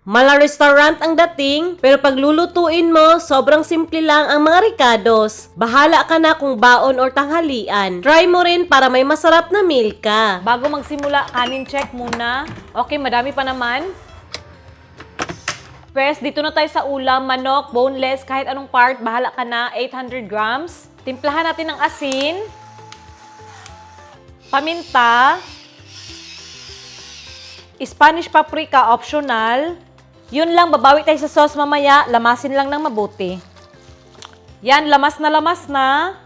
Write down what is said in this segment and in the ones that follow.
Mala restaurant ang dating, pero paglulutuin mo, sobrang simple lang ang mga ricados. Bahala ka na kung baon or tanghalian. Try mo rin para may masarap na meal ka. Bago magsimula, kanin check muna. Okay, madami pa naman. First, dito na tayo sa ulam, manok, boneless, kahit anong part, bahala ka na, 800 grams. Timplahan natin ng asin, paminta, Spanish paprika, optional. Yun lang, babawi tayo sa sauce mamaya, lamasin lang ng mabuti. Yan, lamas na.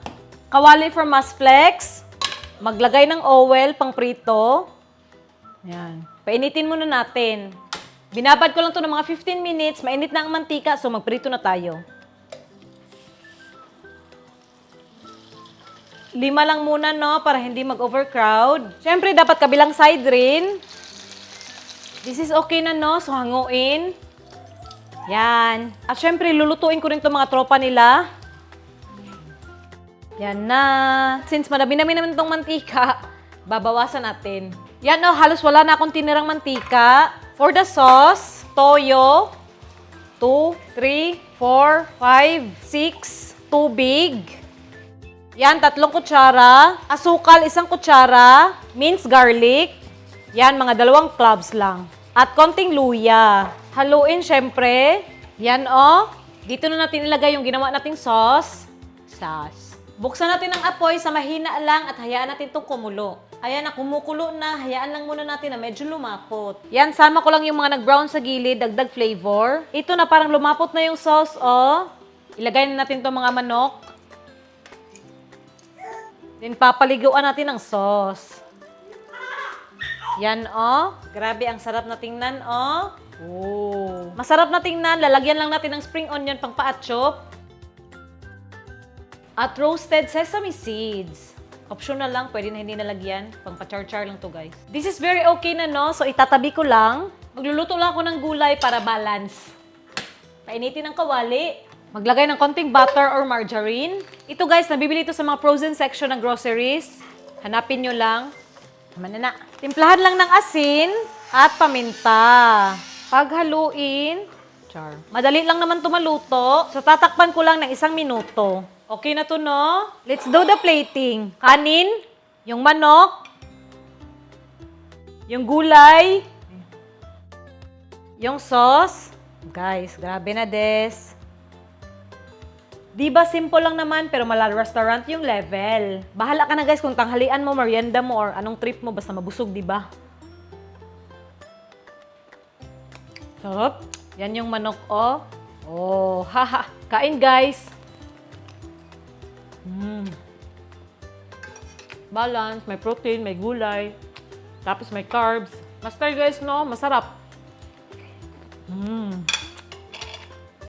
Kawali for Masflex. Maglagay ng oil, pang prito. Yan. Painitin muna natin. Binabad ko lang to ng mga 15 minutes, mainit na ang mantika, so magprito na tayo. 5 lang muna, no, para hindi mag-overcrowd. Siyempre, dapat kabilang side rin. This is okay na, no? So, hanguin. Yan. At syempre, lulutuin ko rin itong mga tropa nila. Yan na. Since madami naman itong mantika, babawasan natin. Yan, no? Halos wala na akong tinirang mantika. For the sauce, toyo, 2, 3, 4, 5, 6, tubig. Yan, 3 kutsara. Asukal, 1 kutsara. Minced garlic. Yan, mga 2 cloves lang. At konting luya. Haluin, syempre. Yan, oh. Dito na natin ilagay yung ginawa nating sauce. Buksan natin ang apoy sa mahina lang at hayaan natin itong kumulo. Ayan na, kumukulo na. Hayaan lang muna natin na medyo lumapot. Yan, sama ko lang yung mga nag-brown sa gilid, dagdag flavor. Ito na, parang lumapot na yung sauce, oh. Ilagay na natin itong mga manok. Then, papaliguan natin ng sauce. Yan, oh. Grabe, ang sarap na tingnan, oh. Oh. Masarap na tingnan. Lalagyan lang natin ng spring onion pang paatchop. At roasted sesame seeds. Optional lang. Pwede na hindi nalagyan. Pang pa-char-char lang to, guys. This is very okay na, no? So, itatabi ko lang. Magluluto lang ako ng gulay para balance. Painitin ng kawali. Maglagay ng konting butter or margarine. Ito, guys, nabibili ito sa mga frozen section ng groceries. Hanapin nyo lang. Naman na. Timplahan lang ng asin at paminta. Paghaluin, madali lang naman ito maluto. So, tatakpan ko lang ng 1 minuto. Okay na to, no? Let's do the plating. Kanin, yung manok, yung gulay, yung sauce. Guys, grabe na des. Diba, simple lang naman, pero mala-restaurant yung level. Bahala ka na, guys, kung tanghalian mo, merienda mo, or anong trip mo, basta mabusog, diba? Sarap. Yan yung manok, oh. Oh, haha. Kain, guys. Balance, may protein, may gulay. Tapos may carbs. Master, guys, no? Masarap.